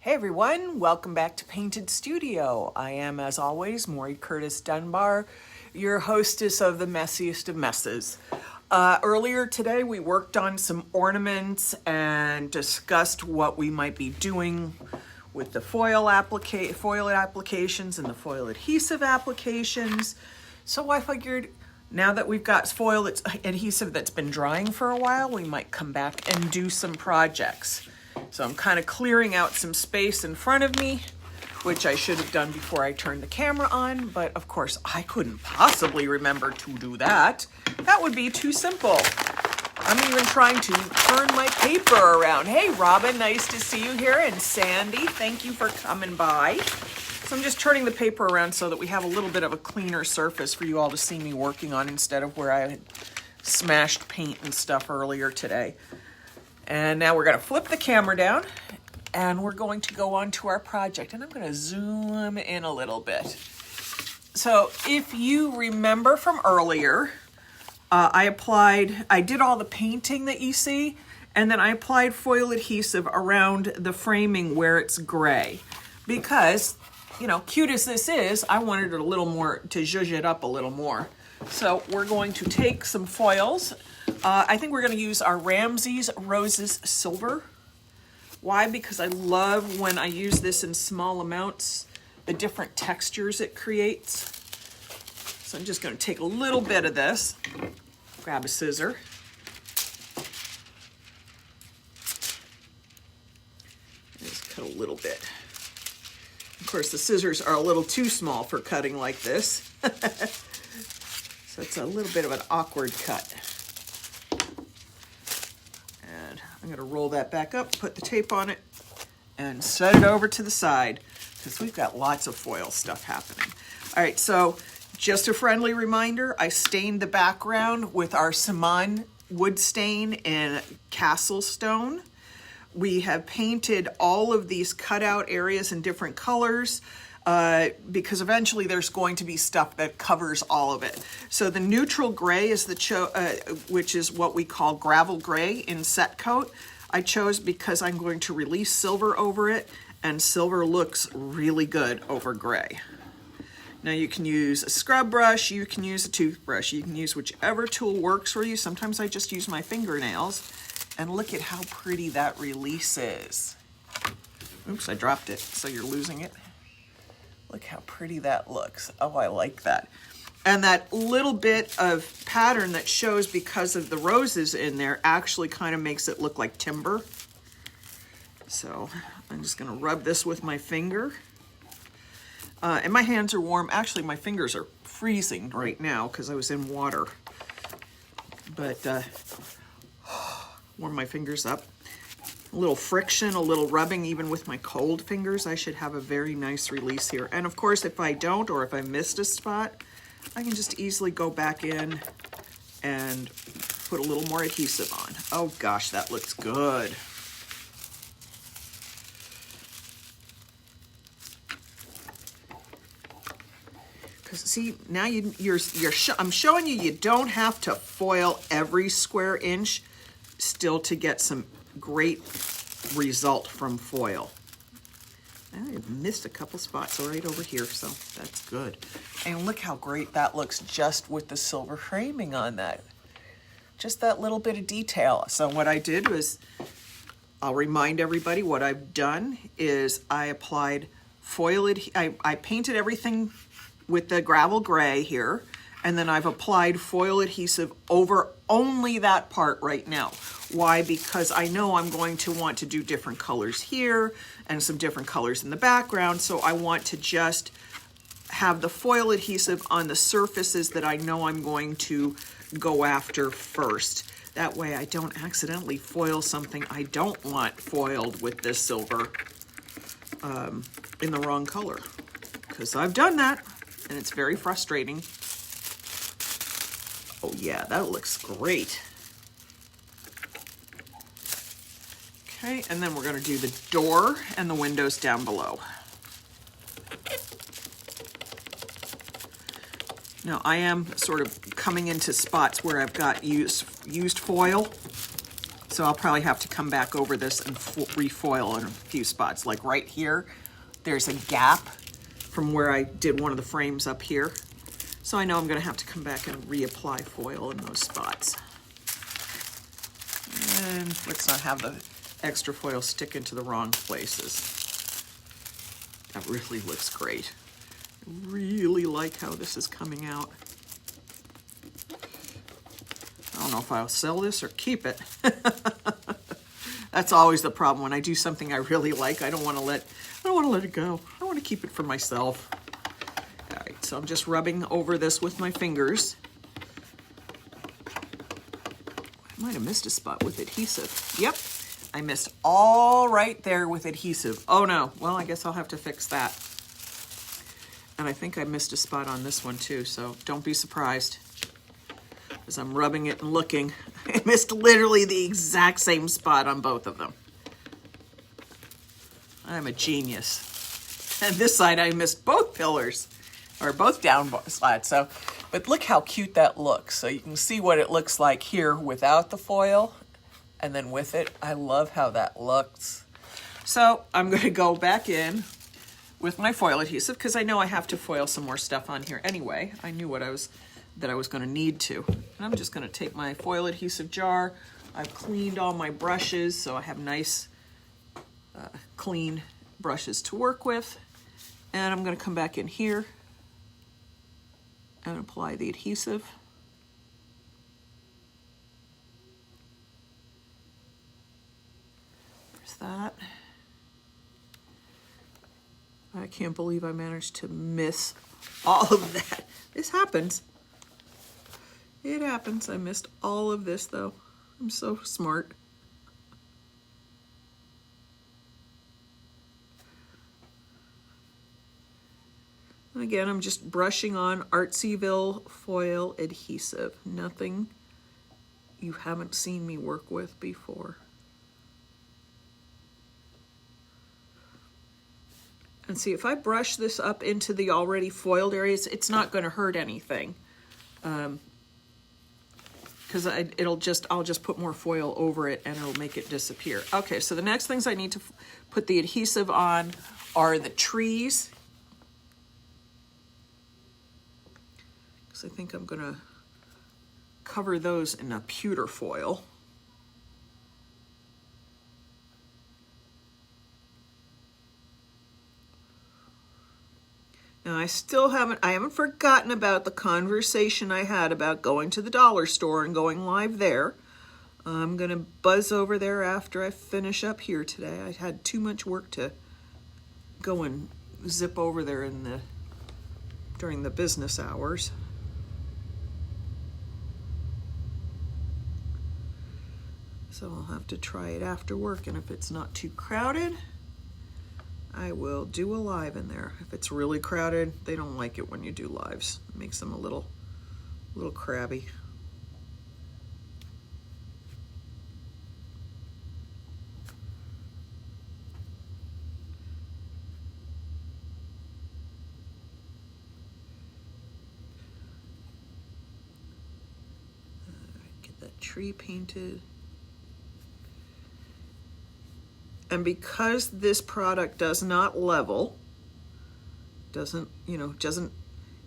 Hey everyone, welcome back to Painted Studio. I am, as always, Maury Curtis Dunbar, your hostess of the messiest of messes. Earlier today we worked on some ornaments and discussed what we might be doing with the foil applications and the foil adhesive applications. So I figured now that we've got foil adhesive that's been drying for a while, we might come back and do some projects. So I'm kind of clearing out some space in front of me, which I should have done before I turned the camera on, but of course I couldn't possibly remember to do that. That would be too simple. I'm even trying to turn my paper around. Hey Robin, nice to see you here, and Sandy, thank you for coming by. So I'm just turning the paper around so that we have a little bit of a cleaner surface for you all to see me working on instead of where I had smashed paint and stuff earlier today. And now we're going to flip the camera down and we're going to go on to our project. And I'm going to zoom in a little bit. So if you remember from earlier, I did all the painting that you see, and then I applied foil adhesive around the framing where it's gray. Because, you know, cute as this is, I wanted it a little more, to zhuzh it up a little more. So we're going to take some foils. I think we're going to use our Ramsey's Roses Silver. Why? Because I love when I use this in small amounts, the different textures it creates. So I'm just going to take a little bit of this, grab a scissor. Just cut a little bit. Of course, the scissors are a little too small for cutting like this. So it's a little bit of an awkward cut. I'm going to roll that back up, put the tape on it, and set it over to the side because we've got lots of foil stuff happening. All right, so just a friendly reminder, I stained the background with our Simon wood stain in Castle Stone. We have painted all of these cutout areas in different colors because eventually there's going to be stuff that covers all of it. So the neutral gray is which is what we call gravel gray in set coat. I chose because I'm going to release silver over it, and silver looks really good over gray. Now you can use a scrub brush, you can use a toothbrush, you can use whichever tool works for you. Sometimes I just use my fingernails, and look at how pretty that release is. Oops, I dropped it, so you're losing it. Look how pretty that looks. Oh, I like that. And that little bit of pattern that shows because of the roses in there actually kind of makes it look like timber. So I'm just going to rub this with my finger. And my hands are warm. Actually, my fingers are freezing right now because I was in water. But warm my fingers up. A little friction, a little rubbing, even with my cold fingers, I should have a very nice release here. And of course, if I don't, or if I missed a spot, I can just easily go back in and put a little more adhesive on. Oh gosh, that looks good. Because see, now I'm showing you don't have to foil every square inch still to get some great result from foil. I've missed a couple spots right over here, so that's good. And look how great that looks just with the silver framing on that. Just that little bit of detail. So what I did was, I'll remind everybody what I've done is I applied I painted everything with the gravel gray here, and then I've applied foil adhesive over only that part right now. Why? Because I know I'm going to want to do different colors here and some different colors in the background, so I want to just have the foil adhesive on the surfaces that I know I'm going to go after first. That way I don't accidentally foil something I don't want foiled with this silver in the wrong color. Because I've done that, and it's very frustrating. Oh yeah, that looks great. Okay, and then we're going to do the door and the windows down below. Now I am sort of coming into spots where I've got used foil. So I'll probably have to come back over this and refoil in a few spots. Like right here, there's a gap from where I did one of the frames up here. So I know I'm gonna have to come back and reapply foil in those spots. And let's not have the extra foil stick into the wrong places. That really looks great. I really like how this is coming out. I don't know if I'll sell this or keep it. That's always the problem. When I do something I really like, I don't want to let it go. I want to keep it for myself. All right, so I'm just rubbing over this with my fingers. I might have missed a spot with adhesive. Yep, I missed all right there with adhesive. Oh no, well, I guess I'll have to fix that. And I think I missed a spot on this one too, so don't be surprised. As I'm rubbing it and looking, I missed literally the exact same spot on both of them. I'm a genius. And this side I missed both pillars, or both down slides. So, but look how cute that looks. So you can see what it looks like here without the foil, and then with it. I love how that looks. So I'm going to go back in with my foil adhesive because I know I have to foil some more stuff on here anyway. I knew what I was going to need to. And I'm just going to take my foil adhesive jar. I've cleaned all my brushes, so I have nice, clean brushes to work with. And I'm going to come back in here and apply the adhesive. There's that. I can't believe I managed to miss all of that. This happens. It happens. I missed all of this though. I'm so smart. Again, I'm just brushing on Artsyville foil adhesive. Nothing you haven't seen me work with before. And see, if I brush this up into the already foiled areas, it's not going to hurt anything. Because I'll just put more foil over it and it'll make it disappear. Okay, so the next things I need to put the adhesive on are the trees. Because I think I'm gonna cover those in a pewter foil. Now I haven't forgotten about the conversation I had about going to the dollar store and going live there. I'm gonna buzz over there after I finish up here today. I had too much work to go and zip over there during the business hours. So I'll have to try it after work, and if it's not too crowded, I will do a live in there. If it's really crowded, they don't like it when you do lives. It makes them a little crabby. Get that tree painted. And because this product does not level, the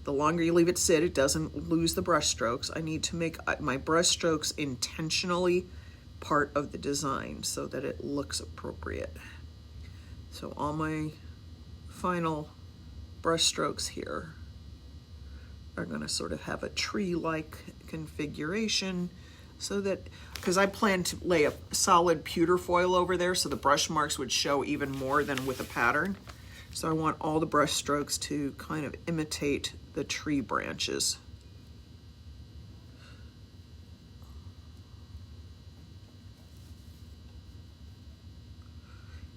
longer you leave it sit, it doesn't lose the brush strokes. I need to make my brush strokes intentionally part of the design so that it looks appropriate. So all my final brush strokes here are going to sort of have a tree-like configuration, so that, because I plan to lay a solid pewter foil over there so the brush marks would show even more than with a pattern. So I want all the brush strokes to kind of imitate the tree branches.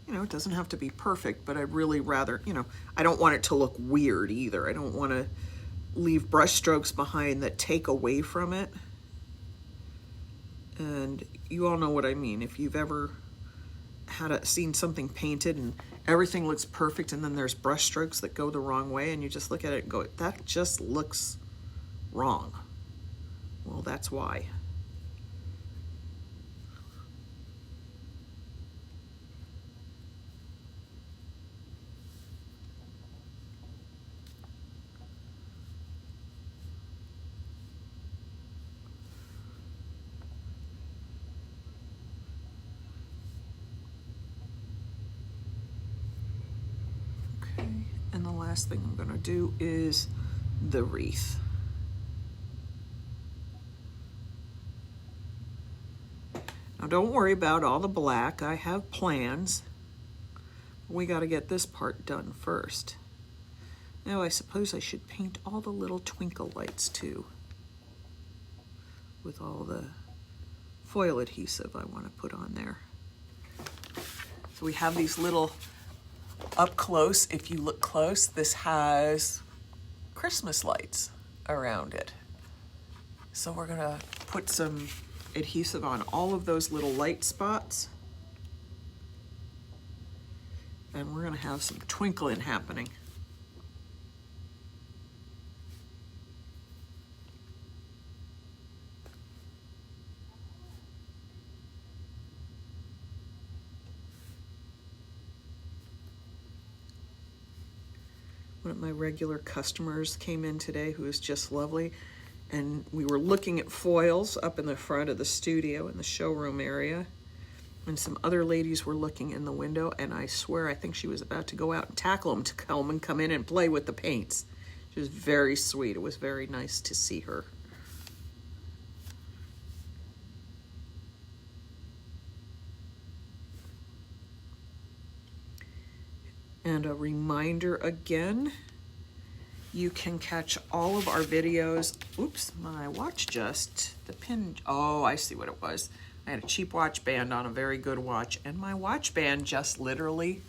It doesn't have to be perfect, but I'd really rather, I don't want it to look weird either. I don't want to leave brush strokes behind that take away from it. And you all know what I mean. If you've ever seen something painted and everything looks perfect and then there's brush strokes that go the wrong way and you just look at it and go, that just looks wrong. Well, that's why. And the last thing I'm gonna do is the wreath. Now don't worry about all the black. I have plans. We got to get this part done first. Now I suppose I should paint all the little twinkle lights too, with all the foil adhesive I want to put on there. So we have these little up close. If you look close, this has Christmas lights around it. So we're gonna put some adhesive on all of those little light spots. And we're gonna have some twinkling happening. One of my regular customers came in today who is just lovely, and we were looking at foils up in the front of the studio in the showroom area, and some other ladies were looking in the window, and I swear I think she was about to go out and tackle them to come in and play with the paints. She was very sweet. It was very nice to see her. And a reminder again, you can catch all of our videos. Oops, my watch just, the pin, oh, I see what it was. I had a cheap watch band on a very good watch, and my watch band just literally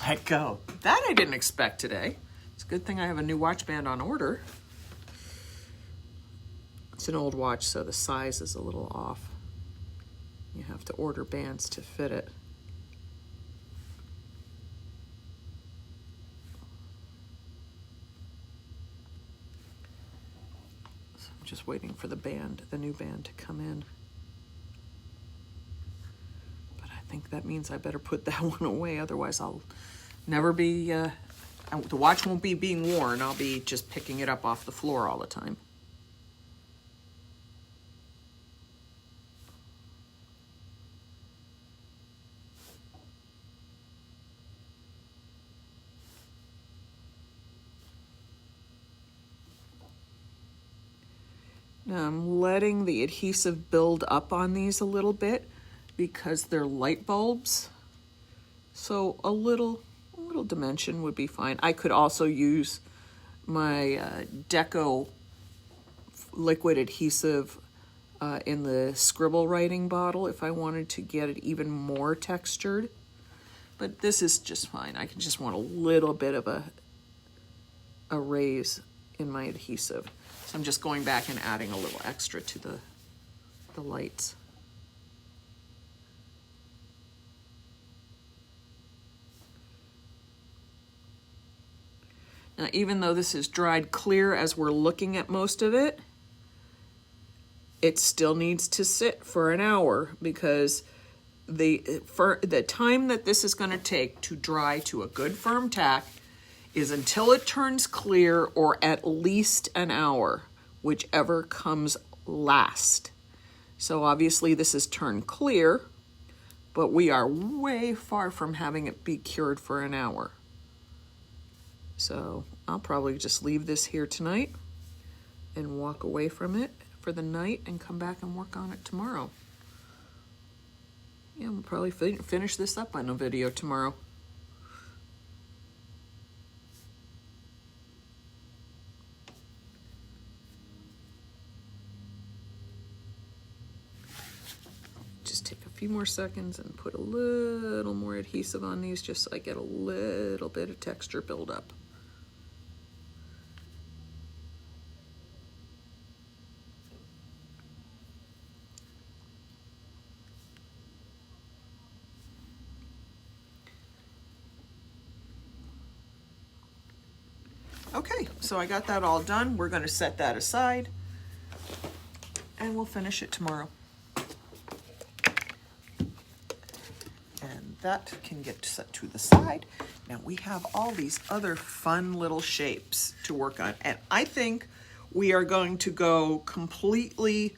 let go. That I didn't expect today. It's a good thing I have a new watch band on order. It's an old watch, so the size is a little off. You have to order bands to fit it. Just waiting for the new band to come in. But I think that means I better put that one away, otherwise I'll never be, the watch won't be being worn, I'll be just picking it up off the floor all the time. Now I'm letting the adhesive build up on these a little bit because they're light bulbs. So a little dimension would be fine. I could also use my Deco liquid adhesive in the scribble writing bottle if I wanted to get it even more textured. But this is just fine. I just want a little bit of a raise in my adhesive. So I'm just going back and adding a little extra to the lights. Now, even though this is dried clear as we're looking at most of it, it still needs to sit for an hour because the time that this is going to take to dry to a good firm tack is until it turns clear, or at least an hour, whichever comes last. So obviously this is turned clear, but we are way far from having it be cured for an hour. So I'll probably just leave this here tonight and walk away from it for the night and come back and work on it tomorrow. Yeah, we'll probably finish this up on a video tomorrow. Few more seconds and put a little more adhesive on these just so I get a little bit of texture buildup. Okay, so I got that all done. We're going to set that aside and we'll finish it tomorrow. That can get set to the side. Now we have all these other fun little shapes to work on. And I think we are going to go completely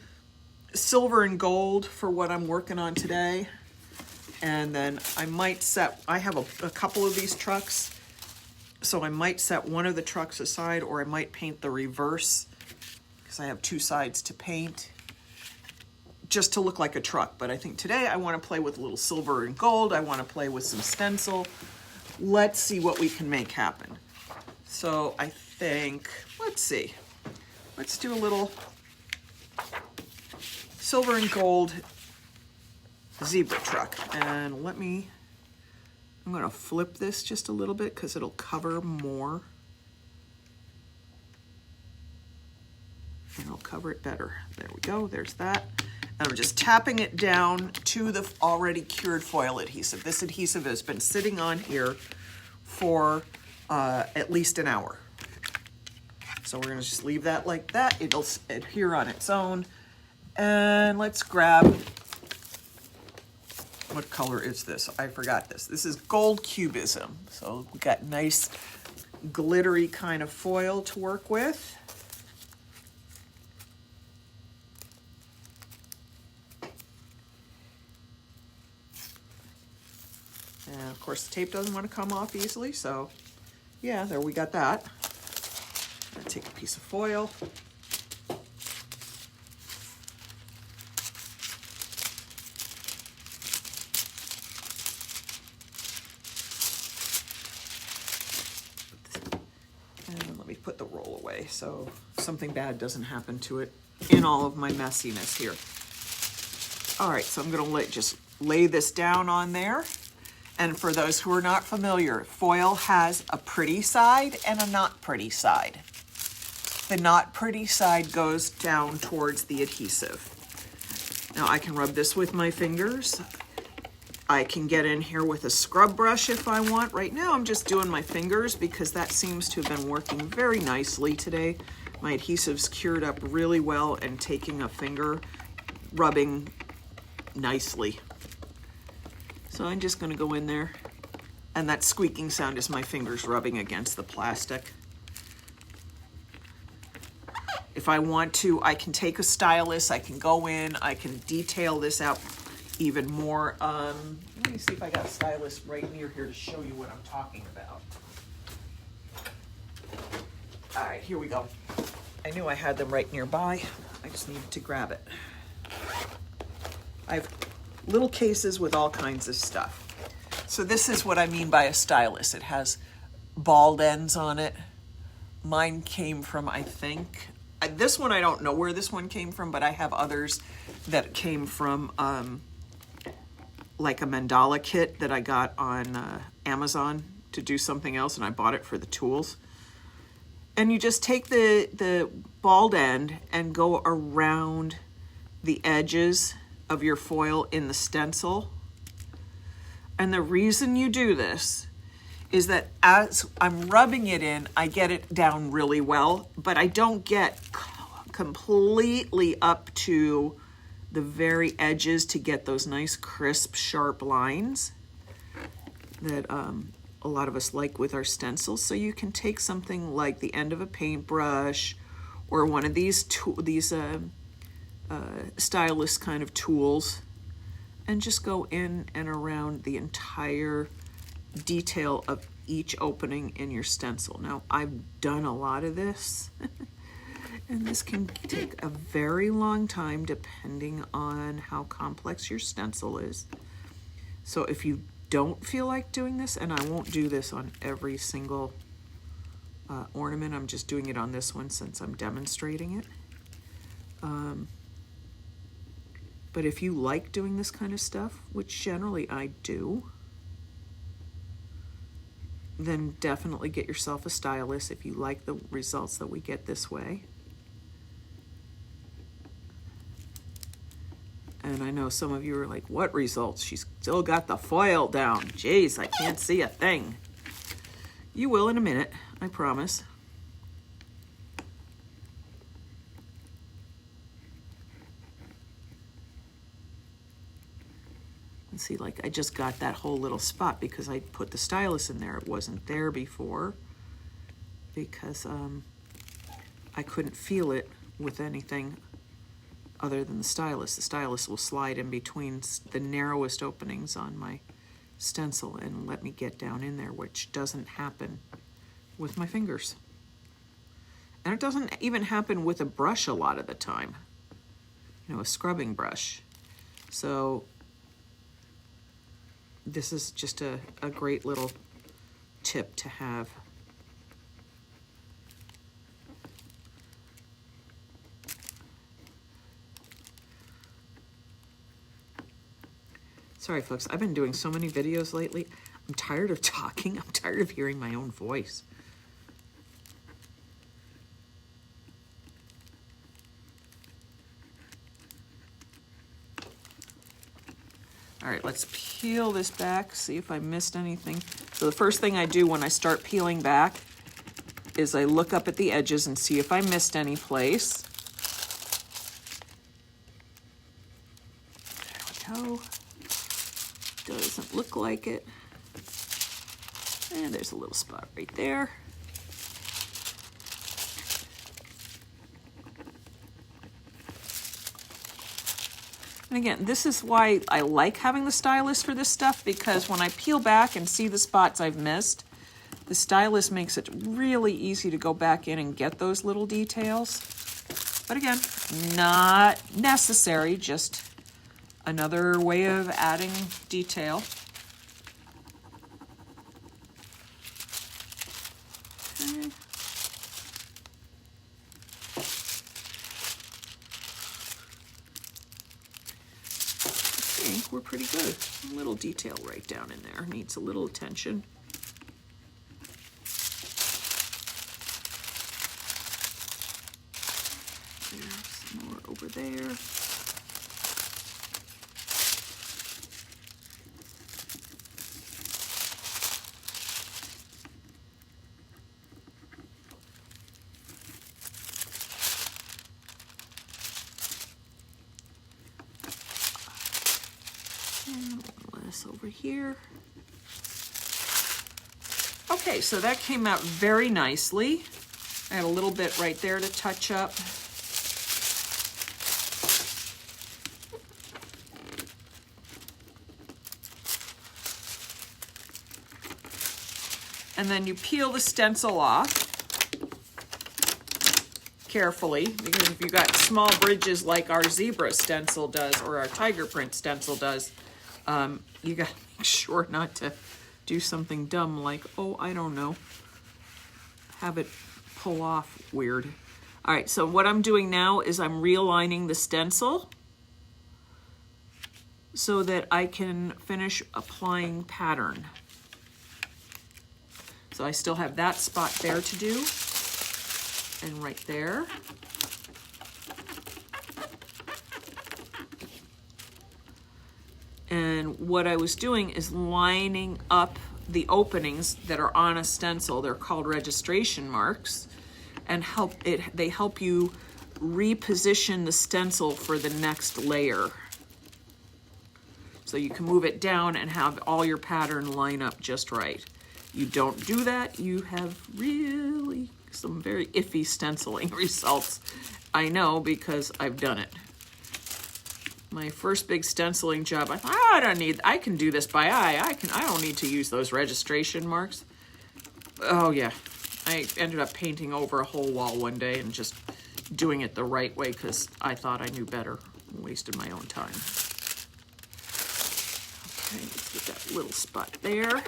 silver and gold for what I'm working on today. And then I might I have a couple of these trucks, so I might set one of the trucks aside, or I might paint the reverse, because I have two sides to paint, just to look like a truck. But I think today I want to play with a little silver and gold. I want to play with some stencil. Let's see what we can make happen. So I think, let's see. Let's do a little silver and gold zebra truck. And I'm going to flip this just a little bit because it'll cover more. And it'll cover it better. There we go, there's that. And I'm just tapping it down to the already cured foil adhesive. This adhesive has been sitting on here for at least an hour. So we're gonna just leave that like that. It'll adhere on its own. And let's grab, what color is this? I forgot this. This is Gold Cubism. So we got nice glittery kind of foil to work with. And of course the tape doesn't want to come off easily, so yeah, there we got that. I'm gonna take a piece of foil. And let me put the roll away so something bad doesn't happen to it in all of my messiness here. All right, so I'm gonna just lay this down on there. And for those who are not familiar, foil has a pretty side and a not pretty side. The not pretty side goes down towards the adhesive. Now I can rub this with my fingers. I can get in here with a scrub brush if I want. Right now I'm just doing my fingers because that seems to have been working very nicely today. My adhesive's cured up really well and taking a finger, rubbing nicely. So I'm just gonna go in there, and that squeaking sound is my fingers rubbing against the plastic. If I want to, I can take a stylus, I can go in, I can detail this out even more. Let me see if I got a stylus right near here to show you what I'm talking about. All right, here we go. I knew I had them right nearby. I just needed to grab it. I have little cases with all kinds of stuff. So this is what I mean by a stylus. It has bald ends on it. Mine came from, I think, this one I don't know where this one came from, but I have others that came from like a mandala kit that I got on Amazon to do something else, and I bought it for the tools. And you just take the bald end and go around the edges of your foil in the stencil. And the reason you do this is that as I'm rubbing it in, I get it down really well, but I don't get completely up to the very edges to get those nice, crisp, sharp lines that a lot of us like with our stencils. So you can take something like the end of a paintbrush or one of these stylus kind of tools and just go in and around the entire detail of each opening in your stencil. Now, I've done a lot of this and this can take a very long time depending on how complex your stencil is. So if you don't feel like doing this, and I won't do this on every single ornament, I'm just doing it on this one since I'm demonstrating it. But if you like doing this kind of stuff, which generally I do, then definitely get yourself a stylus if you like the results that we get this way. And I know some of you are like, what results? She's still got the foil down. Jeez, I can't see a thing. You will in a minute, I promise. And see, like I just got that whole little spot because I put the stylus in there. It wasn't there before because I couldn't feel it with anything other than the stylus. The stylus will slide in between the narrowest openings on my stencil and let me get down in there, which doesn't happen with my fingers. And it doesn't even happen with a brush a lot of the time, you know, a scrubbing brush. So this is just a great little tip to have. Sorry, folks, I've been doing so many videos lately. I'm tired of talking. I'm tired of hearing my own voice. All right, let's peel this back, see if I missed anything. So the first thing I do when I start peeling back is I look up at the edges and see if I missed any place. There we go. Doesn't look like it. And there's a little spot right there. And again, this is why I like having the stylus for this stuff, because when I peel back and see the spots I've missed, the stylus makes it really easy to go back in and get those little details. But again, not necessary, just another way of adding detail. Okay. I think we're pretty good. A little detail right down in there needs a little attention. There's some more over there. Over here. Okay, so that came out very nicely. I had a little bit right there to touch up. And then you peel the stencil off carefully, because if you got small bridges like our zebra stencil does or our tiger print stencil does, you gotta make sure not to do something dumb like, oh, I don't know, have it pull off weird. All right, so what I'm doing now is I'm realigning the stencil so that I can finish applying pattern. So I still have that spot there to do, and right there. And what I was doing is lining up the openings that are on a stencil. They're called registration marks, and they help you reposition the stencil for the next layer. So you can move it down and have all your pattern line up just right. You don't do that, you have really some very iffy stenciling results. I know, because I've done it. My first big stenciling job, I thought, oh, I can do this by eye. I don't need to use those registration marks. Oh yeah, I ended up painting over a whole wall one day and just doing it the right way because I thought I knew better. Wasted my own time. Okay, let's get that little spot there.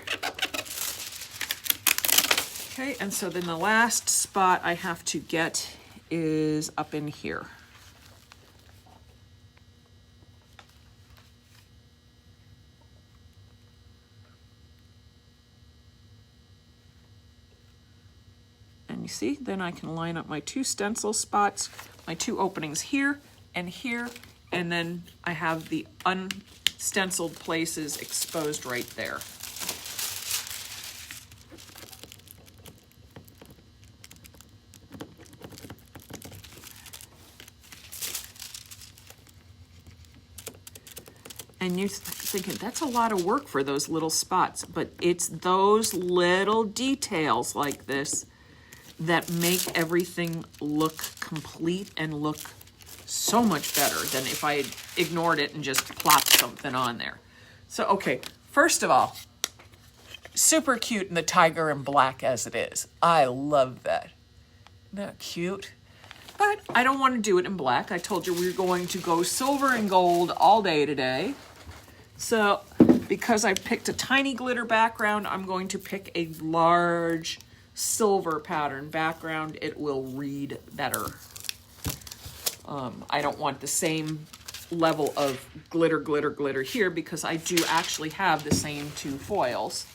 Okay, and so then the last spot I have to get is up in here. And you see, then I can line up my two stencil spots, my two openings here, and then I have the unstenciled places exposed right there. And you're thinking, that's a lot of work for those little spots, but it's those little details like this that make everything look complete and look so much better than if I had ignored it and just plopped something on there. So, okay, first of all, super cute in the tiger and black as it is. I love that. Isn't that cute? But I don't want to do it in black. I told you we were going to go silver and gold all day today. So, because I picked a tiny glitter background, I'm going to pick a large silver pattern background. It will read better. I don't want the same level of glitter, glitter, glitter here because I do actually have the same two foils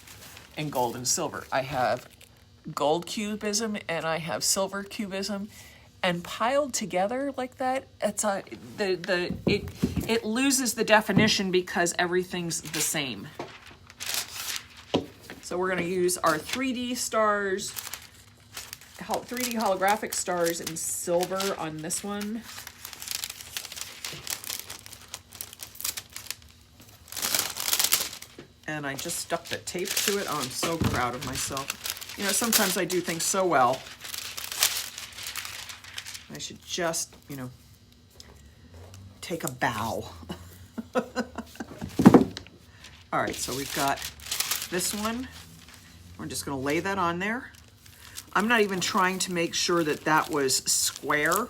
in gold and silver. I have gold cubism and I have silver cubism, and piled together like that, it loses the definition because everything's the same. So we're going to use our 3D stars, 3D holographic stars in silver on this one. And I just stuck the tape to it. Oh, I'm so proud of myself. You know, sometimes I do things so well. I should just, you know, take a bow. All right, so we've got this one. We're just going to lay that on there. I'm not even trying to make sure that that was square,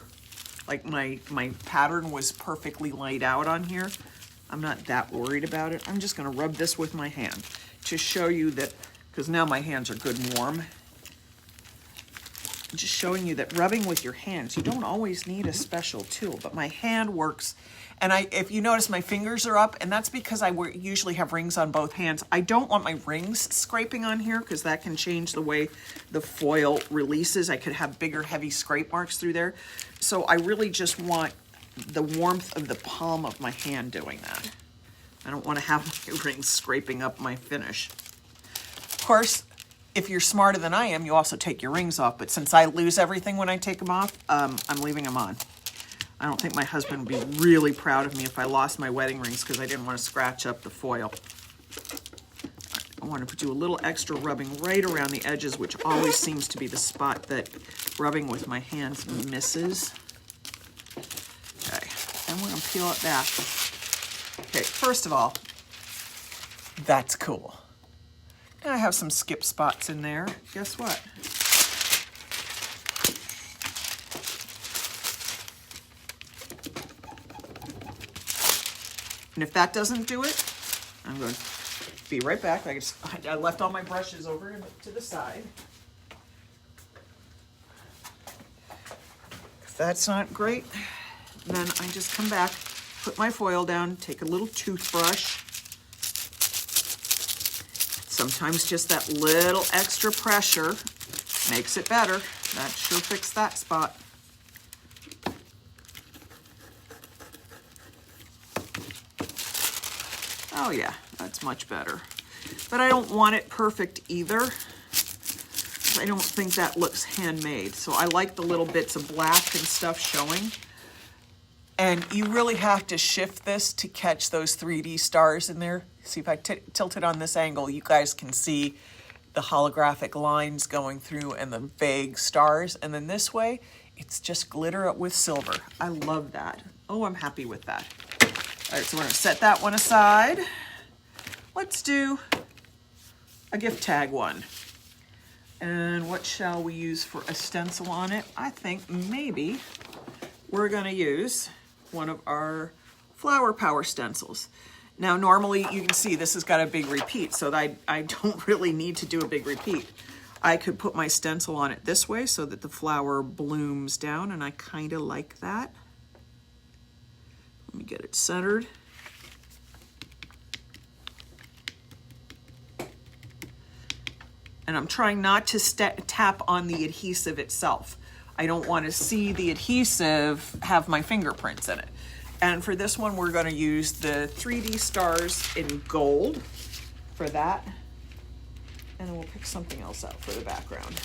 like my pattern was perfectly laid out on here. I'm not that worried about it. I'm just going to rub this with my hand to show you that, because now my hands are good and warm. I'm just showing you that rubbing with your hands, you don't always need a special tool, but my hand works. And if you notice, my fingers are up, and that's because I usually have rings on both hands. I don't want my rings scraping on here because that can change the way the foil releases. I could have bigger, heavy scrape marks through there. So I really just want the warmth of the palm of my hand doing that. I don't want to have my rings scraping up my finish. Of course, if you're smarter than I am, you also take your rings off. But since I lose everything when I take them off, I'm leaving them on. I don't think my husband would be really proud of me if I lost my wedding rings because I didn't want to scratch up the foil. I want to do a little extra rubbing right around the edges, which always seems to be the spot that rubbing with my hands misses. Okay, and we're going to peel it back. Okay, first of all, that's cool. And I have some skip spots in there. Guess what? And if that doesn't do it, I'm going to be right back. I left all my brushes over to the side. If that's not great, then I just come back, put my foil down, take a little toothbrush. Sometimes just that little extra pressure makes it better. That sure fixed that spot. Oh yeah, that's much better. But I don't want it perfect either. I don't think that looks handmade. So I like the little bits of black and stuff showing. And you really have to shift this to catch those 3D stars in there. See, if I tilt it on this angle, you guys can see the holographic lines going through and the vague stars. And then this way, it's just glitter with silver. I love that. Oh, I'm happy with that. All right, so we're gonna set that one aside. Let's do a gift tag one. And what shall we use for a stencil on it? I think maybe we're gonna use one of our Flower Power stencils. Now, normally you can see this has got a big repeat, so that I don't really need to do a big repeat. I could put my stencil on it this way so that the flower blooms down, and I kind of like that. Let me get it centered. And I'm trying not to tap on the adhesive itself. I don't want to see the adhesive have my fingerprints in it. And for this one, we're going to use the 3D stars in gold for that. And then we'll pick something else out for the background.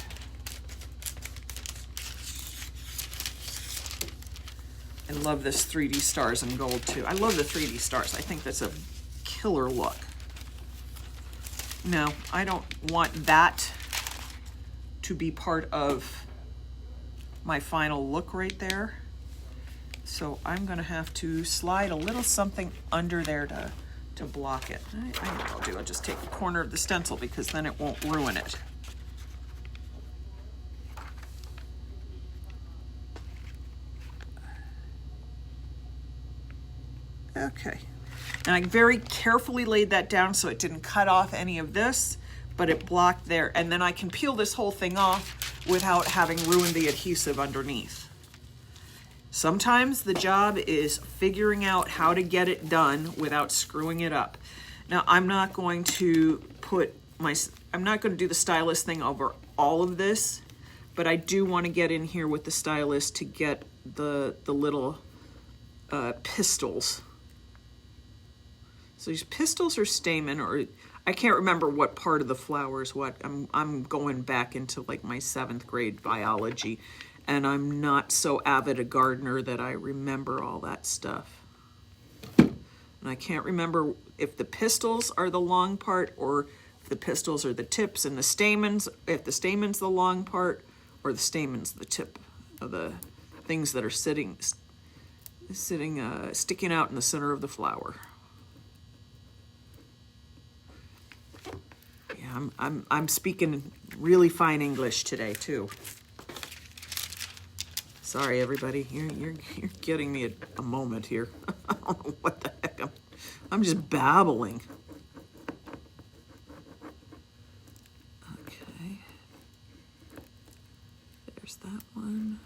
I love this 3D stars in gold too. I love the 3D stars. I think that's a killer look. No, I don't want that to be part of my final look right there. So I'm gonna have to slide a little something under there to block it. I know what I'll do. I'll just take a corner of the stencil because then it won't ruin it. Okay. And I very carefully laid that down so it didn't cut off any of this, but it blocked there. And then I can peel this whole thing off without having ruined the adhesive underneath. Sometimes the job is figuring out how to get it done without screwing it up. Now, I'm not going to do the stylus thing over all of this, but I do want to get in here with the stylus to get the little pistils. So these pistils or stamen, or I can't remember what part of the flower is what. I'm going back into like my 7th grade biology, and I'm not so avid a gardener that I remember all that stuff. And I can't remember if the pistils are the long part or if the pistils are the tips, and the stamens, if the stamen's the long part or the stamen's the tip of the things that are sticking out in the center of the flower. Yeah, I'm speaking really fine English today too. Sorry, everybody. You're getting me a moment here. I don't know what the heck I'm just babbling. Okay. There's that one.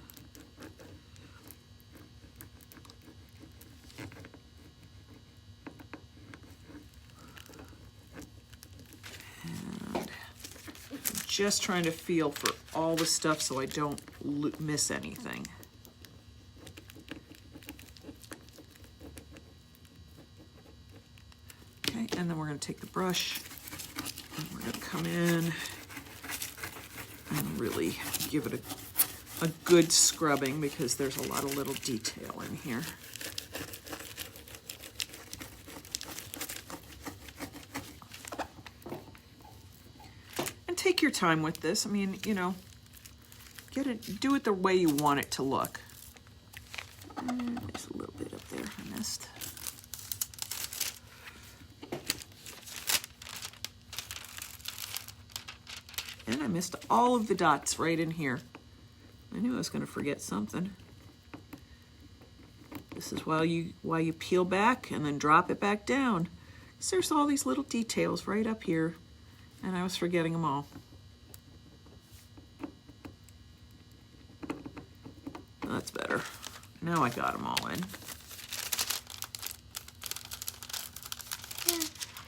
And I'm just trying to feel for all the stuff so I don't miss anything. Okay, and then we're going to take the brush and we're going to come in and really give it a good scrubbing because there's a lot of little detail in here. And take your time with this. I mean, you know, do it the way you want it to look. And there's a little bit up there I missed. And I missed all of the dots right in here. I knew I was going to forget something. This is why you peel back and then drop it back down. So there's all these little details right up here, and I was forgetting them all. That's better. Now I got them all in.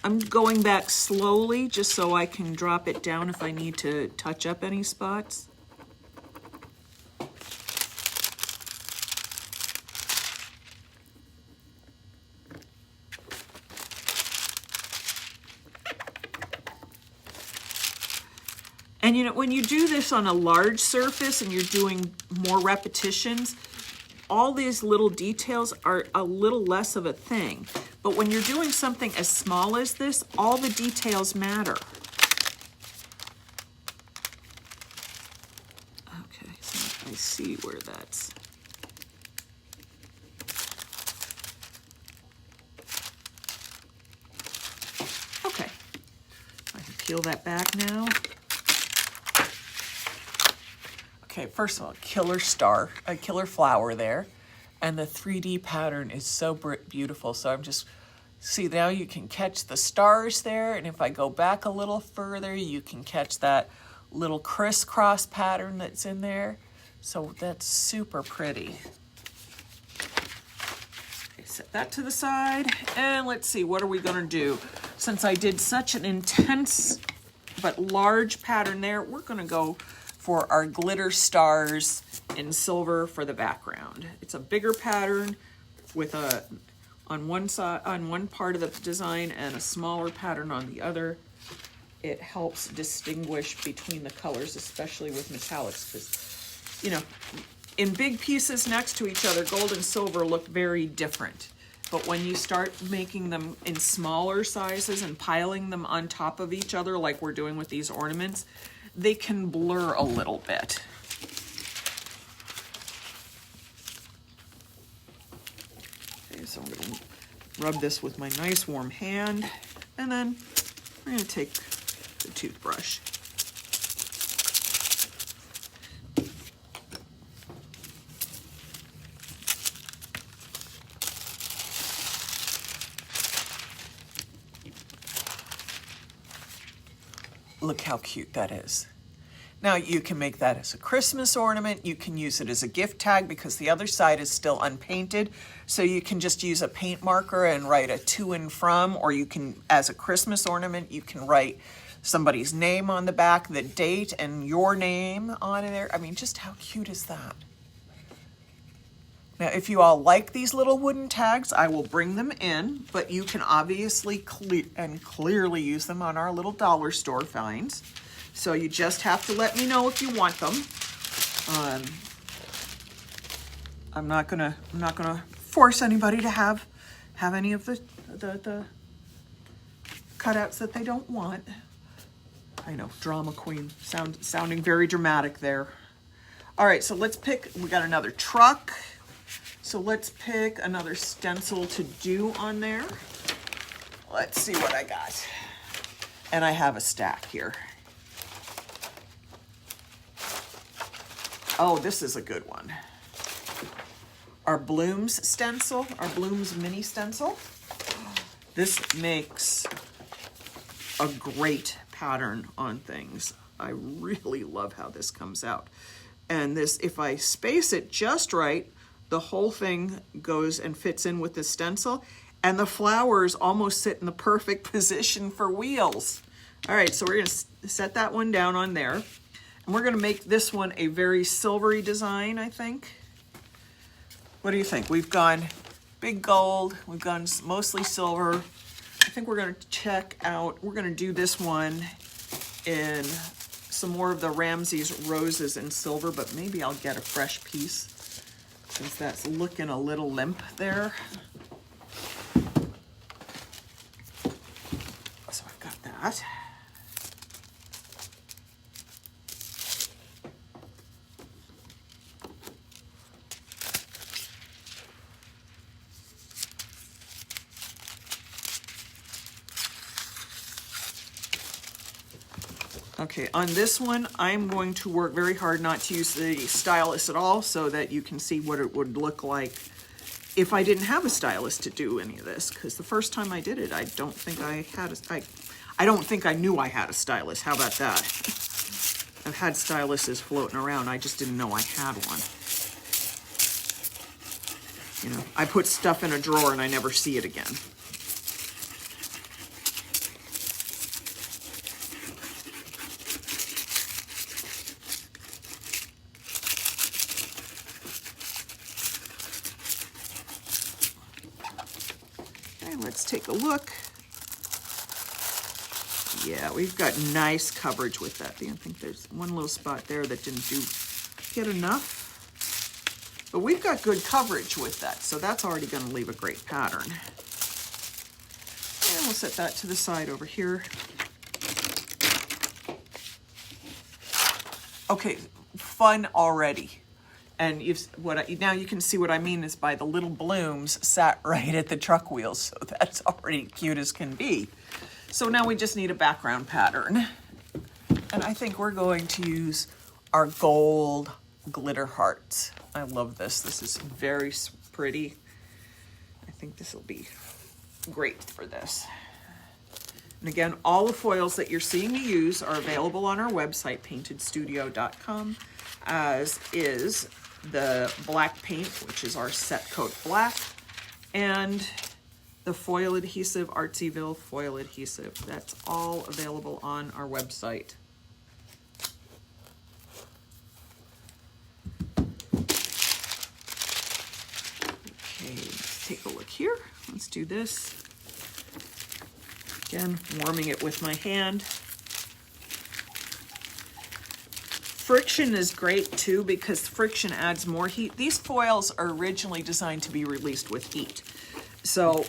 I'm going back slowly just so I can drop it down if I need to touch up any spots. And you know, when you do this on a large surface and you're doing more repetitions, all these little details are a little less of a thing. But when you're doing something as small as this, all the details matter. Okay, so I see where that's. Okay, I can peel that back now. Okay, first of all, killer flower there. And the 3D pattern is so beautiful. So I'm just, see now you can catch the stars there. And if I go back a little further, you can catch that little crisscross pattern that's in there. So that's super pretty. Okay, set that to the side. And let's see, what are we gonna do? Since I did such an intense but large pattern there, we're gonna go for our glitter stars in silver for the background. It's a bigger pattern with on one side, on one part of the design, and a smaller pattern on the other. It helps distinguish between the colors, especially with metallics, because, you know, in big pieces next to each other, gold and silver look very different. But when you start making them in smaller sizes and piling them on top of each other, like we're doing with these ornaments, they can blur a little bit. Okay, so I'm going to rub this with my nice warm hand, and then I'm going to take the toothbrush. Look how cute that is. Now you can make that as a Christmas ornament. You can use it as a gift tag because the other side is still unpainted. So you can just use a paint marker and write a to and from, or you can, as a Christmas ornament, you can write somebody's name on the back, the date, and your name on there. I mean, just how cute is that? Now, if you all like these little wooden tags, I will bring them in, but you can obviously clearly use them on our little dollar store finds. So you just have to let me know if you want them. I'm not gonna force anybody to have any of the cutouts that they don't want. I know, drama queen, sounding very dramatic there. All right, so let's pick. We got another truck. So let's pick another stencil to do on there. Let's see what I got. And I have a stack here. Oh, this is a good one. Our Blooms stencil, our Blooms mini stencil. This makes a great pattern on things. I really love how this comes out. And this, if I space it just right, the whole thing goes and fits in with the stencil, and the flowers almost sit in the perfect position for wheels. All right, so we're gonna set that one down on there. And we're gonna make this one a very silvery design, I think. What do you think? We've gone big gold, we've gone mostly silver. I think we're gonna check out, we're gonna do this one in some more of the Ramsey's roses in silver, but maybe I'll get a fresh piece since that's looking a little limp there. So I've got that. Okay, on this one, I'm going to work very hard not to use the stylus at all so that you can see what it would look like if I didn't have a stylus to do any of this. Because the first time I did it, I don't think I had I don't think I knew I had a stylus. How about that? I've had styluses floating around. I just didn't know I had one. You know, I put stuff in a drawer and I never see it again. Let's take a look. Yeah, we've got nice coverage with that. I think there's one little spot there that didn't get enough. But we've got good coverage with that, so that's already going to leave a great pattern. And we'll set that to the side over here. Okay, fun already. And now you can see what I mean is by the little blooms sat right at the truck wheels. So that's already cute as can be. So now we just need a background pattern. And I think we're going to use our gold glitter hearts. I love this. This is very pretty. I think this will be great for this. And again, all the foils that you're seeing me use are available on our website, paintedstudio.com, as is the black paint, which is our set coat black, and the foil adhesive, Artsyville foil adhesive. That's all available on our website. Okay, let's take a look here. Let's do this. Again, warming it with my hand. Friction is great too because friction adds more heat. These foils are originally designed to be released with heat. So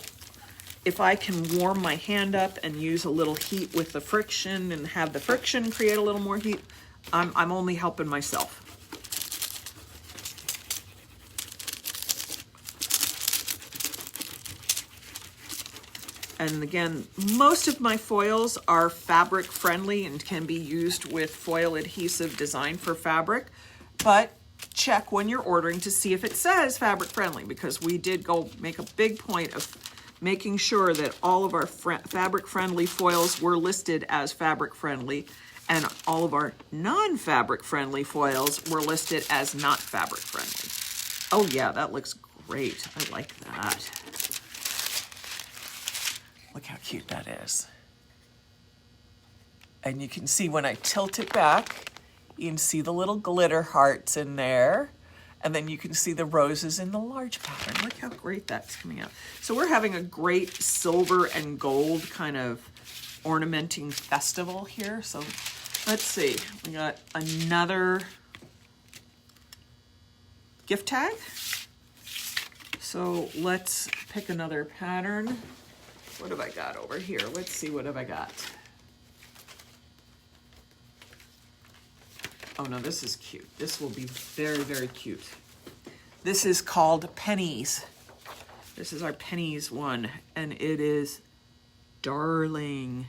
if I can warm my hand up and use a little heat with the friction and have the friction create a little more heat, I'm only helping myself. And again, most of my foils are fabric friendly and can be used with foil adhesive designed for fabric, but check when you're ordering to see if it says fabric friendly, because we did go make a big point of making sure that all of our fabric friendly foils were listed as fabric friendly, and all of our non-fabric friendly foils were listed as not fabric friendly. Oh yeah, that looks great. I like that. Look how cute that is. And you can see when I tilt it back, you can see the little glitter hearts in there. And then you can see the roses in the large pattern. Look how great that's coming out. So we're having a great silver and gold kind of ornamenting festival here. So let's see, we got another gift tag. So let's pick another pattern. What have I got over here? Let's see, what have I got? Oh no, this is cute. This will be very, very cute. This is called Pennies. This is our Pennies one, and it is darling.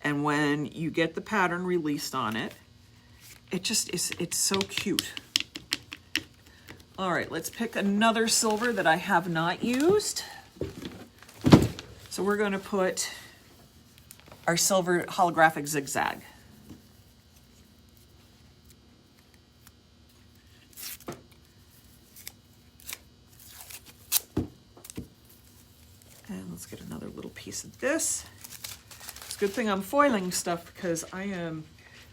And when you get the pattern released on it, it just is, it's so cute. All right, let's pick another silver that I have not used. So we're going to put our silver holographic zigzag. And let's get another little piece of this. It's a good thing I'm foiling stuff because I am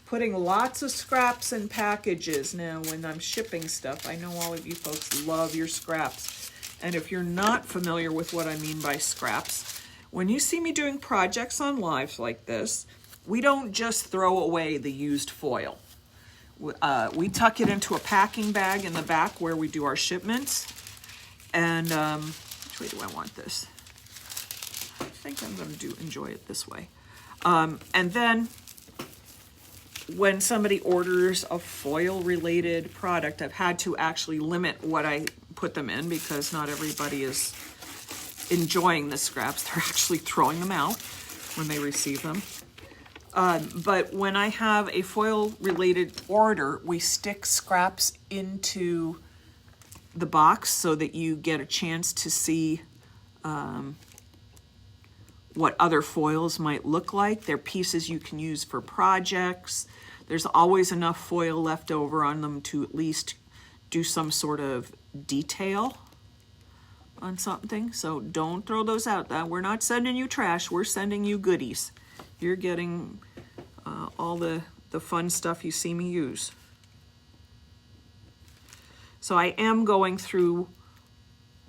putting lots of scraps in packages now when I'm shipping stuff. I know all of you folks love your scraps. And if you're not familiar with what I mean by scraps, when you see me doing projects on lives like this, we don't just throw away the used foil. We tuck it into a packing bag in the back where we do our shipments. And which way do I want this? I think I'm going to enjoy it this way. And then when somebody orders a foil related product, I've had to actually limit what I put them in because not everybody is enjoying the scraps. They're actually throwing them out when they receive them. But when I have a foil related order, we stick scraps into the box so that you get a chance to see what other foils might look like. They're pieces you can use for projects. There's always enough foil left over on them to at least do some sort of detail on something. So don't throw those out. We're not sending you trash, we're sending you goodies. You're getting all the fun stuff you see me use. So I am going through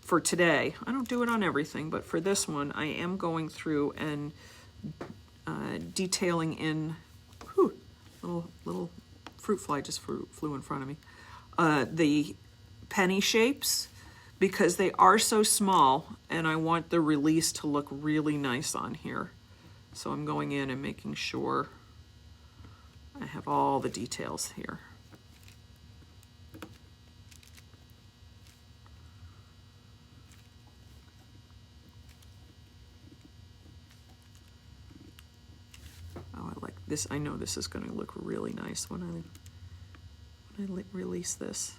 for today. I don't do it on everything, but for this one, I am going through and detailing in, little fruit fly just flew in front of me, the penny shapes, because they are so small and I want the release to look really nice on here. So I'm going in and making sure I have all the details here. Oh, I like this. I know this is going to look really nice when I release this.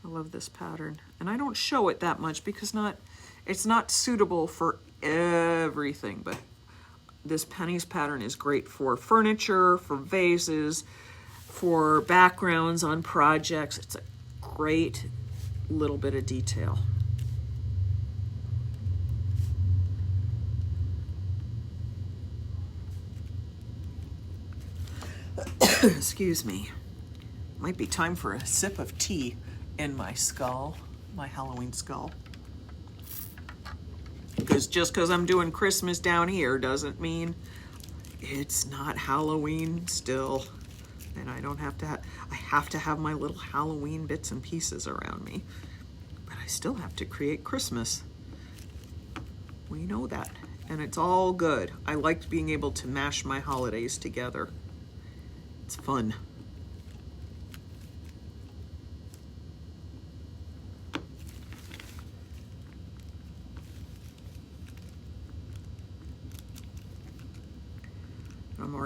I love this pattern. And I don't show it that much because it's not suitable for everything, but this pennies pattern is great for furniture, for vases, for backgrounds on projects. It's a great little bit of detail. Excuse me. Might be time for a sip of tea in my skull, my Halloween skull. Because just because I'm doing Christmas down here doesn't mean it's not Halloween still. And I don't have to I have to have my little Halloween bits and pieces around me. But I still have to create Christmas. We know that. And it's all good. I liked being able to mash my holidays together. It's fun.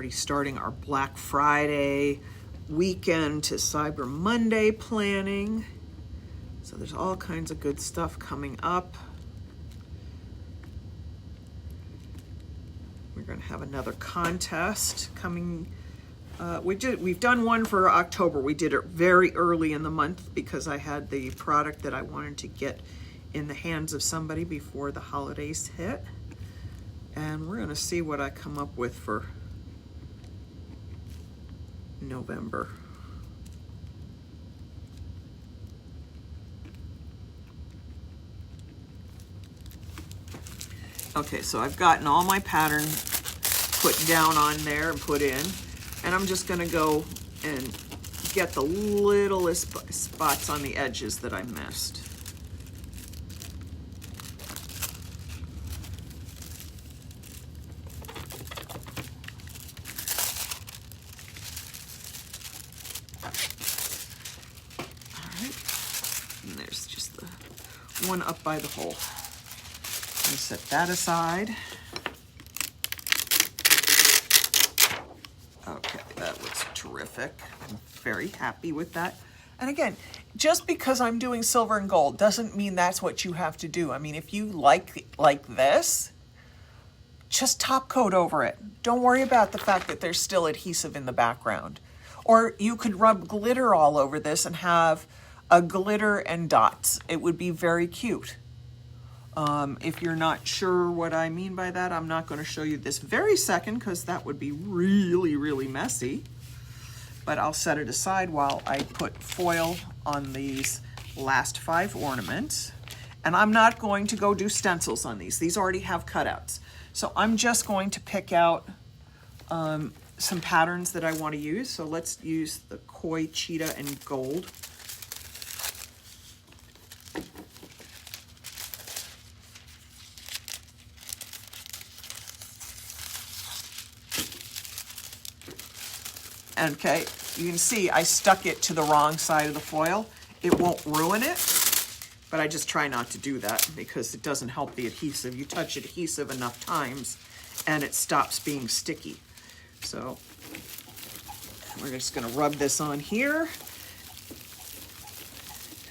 already starting our Black Friday weekend to Cyber Monday planning. So there's all kinds of good stuff coming up. We're going to have another contest coming. We've done one for October. We did it very early in the month because I had the product that I wanted to get in the hands of somebody before the holidays hit. And we're going to see what I come up with for November. Okay, so I've gotten all my pattern put down on there and put in, and I'm just gonna go and get the littlest spots on the edges that I missed. All right, and there's just the one up by the hole. Set that aside. Okay, that looks terrific. I'm very happy with that. And again, just because I'm doing silver and gold doesn't mean that's what you have to do. I mean, if you like this, just top coat over it. Don't worry about the fact that there's still adhesive in the background. Or you could rub glitter all over this and have a glitter and dots. It would be very cute. If you're not sure what I mean by that, I'm not going to show you this very second because that would be really, really messy. But I'll set it aside while I put foil on these last 5 ornaments. And I'm not going to go do stencils on these. These already have cutouts. So I'm just going to pick out some patterns that I want to use. So let's use the Koi Cheetah and Gold. Okay, you can see I stuck it to the wrong side of the foil. It won't ruin it, but I just try not to do that because it doesn't help the adhesive. You touch adhesive enough times and it stops being sticky. So we're just gonna rub this on here.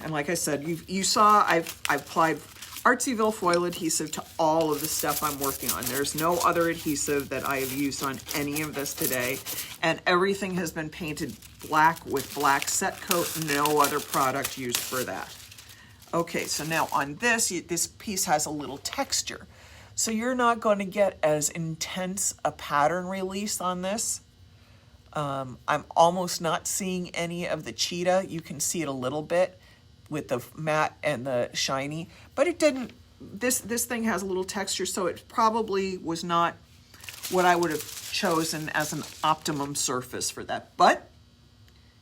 And like I said, you saw I've applied Artsyville foil adhesive to all of the stuff I'm working on. There's no other adhesive that I have used on any of this today. And everything has been painted black with black set coat, no other product used for that. Okay, so now on this piece has a little texture. So you're not going to get as intense a pattern release on this. I'm almost not seeing any of the cheetah. You can see it a little bit with the matte and the shiny, but it didn't, this thing has a little texture, so it probably was not what I would have chosen as an optimum surface for that, but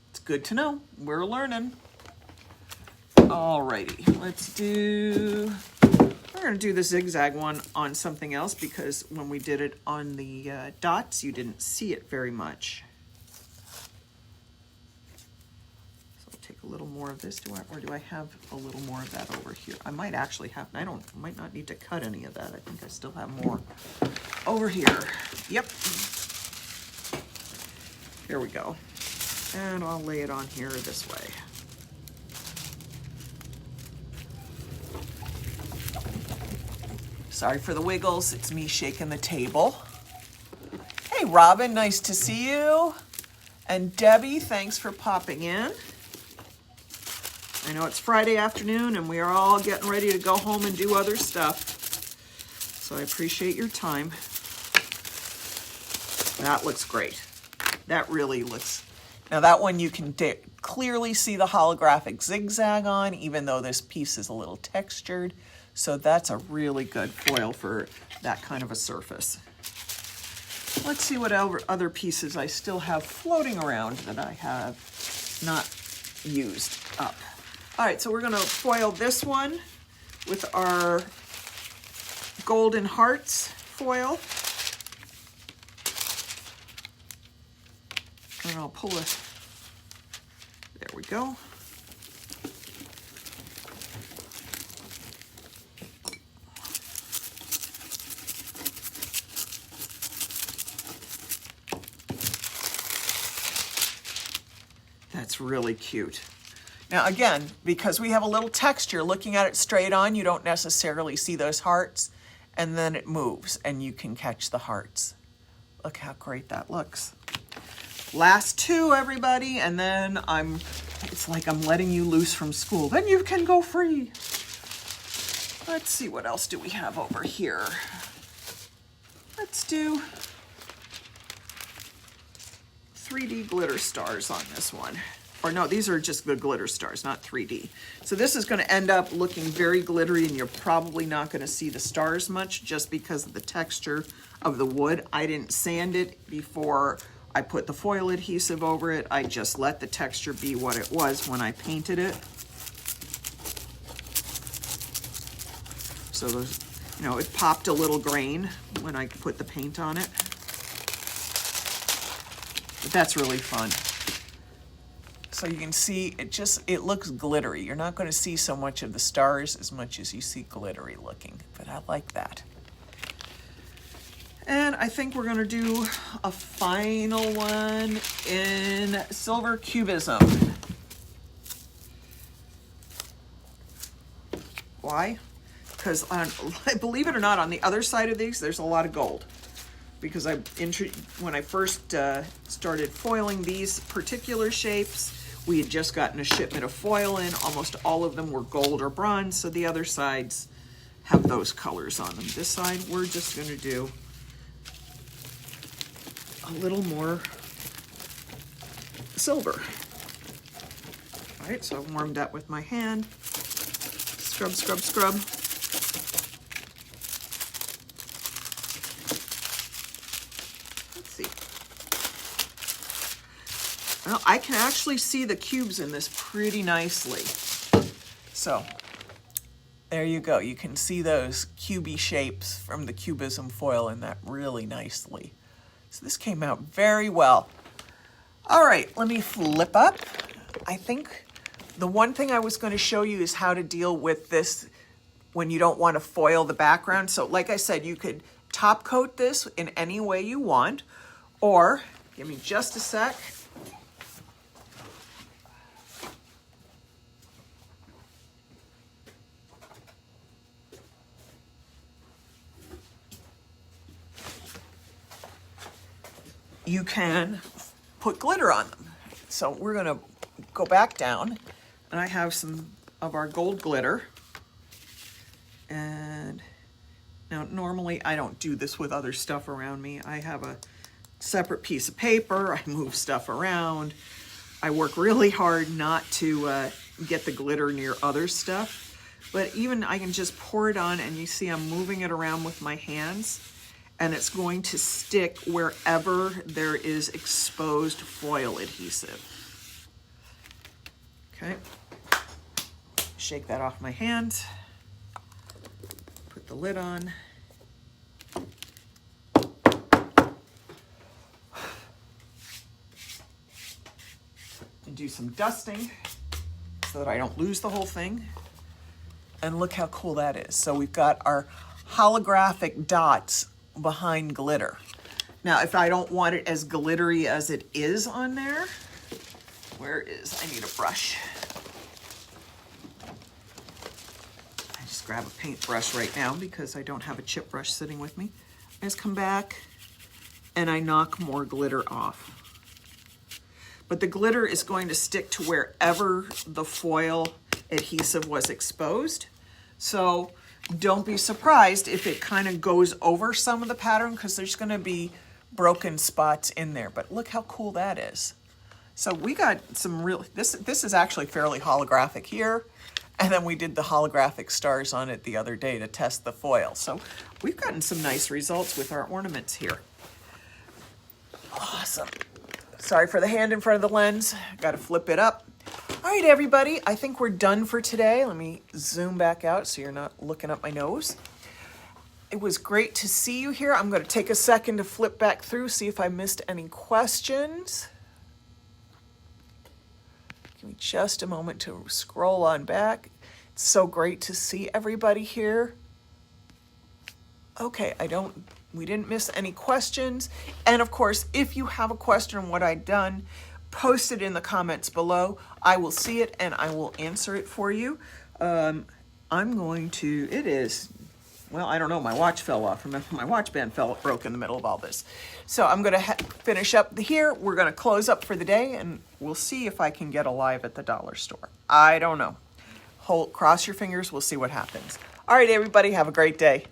it's good to know. We're learning. Alrighty, we're gonna do the zigzag one on something else because when we did it on the dots, you didn't see it very much. A little more of this, or do I have a little more of that over here? I might actually have, I might not need to cut any of that. I think I still have more over here. Yep. Here we go. And I'll lay it on here this way. Sorry for the wiggles. It's me shaking the table. Hey, Robin, nice to see you. And Debbie, thanks for popping in. I know it's Friday afternoon and we are all getting ready to go home and do other stuff. So I appreciate your time. That looks great. That really looks... Now that one you can clearly see the holographic zigzag on, even though this piece is a little textured. So that's a really good foil for that kind of a surface. Let's see what other pieces I still have floating around that I have not used up. All right, so we're gonna foil this one with our Golden Hearts foil. And I'll pull it, there we go. That's really cute. Now again, because we have a little texture, looking at it straight on, you don't necessarily see those hearts, and then it moves and you can catch the hearts. Look how great that looks. Last two, everybody, and then it's like I'm letting you loose from school. Then you can go free. Let's see, what else do we have over here? Let's do 3D glitter stars on this one. Or no, these are just the glitter stars, not 3D. So this is going to end up looking very glittery, and you're probably not going to see the stars much just because of the texture of the wood. I didn't sand it before I put the foil adhesive over it. I just let the texture be what it was when I painted it. So those, you know, it popped a little grain when I put the paint on it. But that's really fun. So you can see it looks glittery. You're not going to see so much of the stars as much as you see glittery looking, but I like that. And I think we're going to do a final one in Silver Cubism. Why? Because believe it or not, on the other side of these, there's a lot of gold. Because when I first started foiling these particular shapes, we had just gotten a shipment of foil in. Almost all of them were gold or bronze, so the other sides have those colors on them. This side, we're just going to do a little more silver. All right, so I've warmed that with my hand. Scrub, scrub, scrub. Well, I can actually see the cubes in this pretty nicely. So there you go. You can see those cubey shapes from the cubism foil in that really nicely. So this came out very well. All right, let me flip up. I think the one thing I was going to show you is how to deal with this when you don't want to foil the background. So like I said, you could top coat this in any way you want, or give me just a sec. You can put glitter on them. So we're going to go back down, and I have some of our gold glitter. And now normally I don't do this with other stuff around me. I have a separate piece of paper. I move stuff around. I work really hard not to get the glitter near other stuff. But even I can just pour it on, and you see I'm moving it around with my hands. And it's going to stick wherever there is exposed foil adhesive. Okay, shake that off my hand, put the lid on. And do some dusting so that I don't lose the whole thing. And look how cool that is. So we've got our holographic dots behind glitter. Now, if I don't want it as glittery as it is on there, I need a brush. I just grab a paintbrush right now because I don't have a chip brush sitting with me. I just come back and I knock more glitter off. But the glitter is going to stick to wherever the foil adhesive was exposed. So don't be surprised if it kind of goes over some of the pattern, because there's going to be broken spots in there. But look how cool that is. So we got some real, this is actually fairly holographic here. And then we did the holographic stars on it the other day to test the foil. So we've gotten some nice results with our ornaments here. Awesome. Sorry for the hand in front of the lens. Got to flip it up. All right, everybody, I think we're done for today. Let me zoom back out so you're not looking up my nose. It was great to see you here. I'm going to take a second to flip back through, see if I missed any questions. Give me just a moment to scroll on back. It's so great to see everybody here. Okay, we didn't miss any questions. And of course, if you have a question on what I've done, post it in the comments below. I will see it and I will answer it for you. I'm going to, it is, well, I don't know, my watch fell off. Remember, my watch band broke in the middle of all this. So I'm going to finish up here. We're going to close up for the day, and we'll see if I can get a live at the dollar store. I don't know. Cross your fingers. We'll see what happens. All right, everybody, have a great day.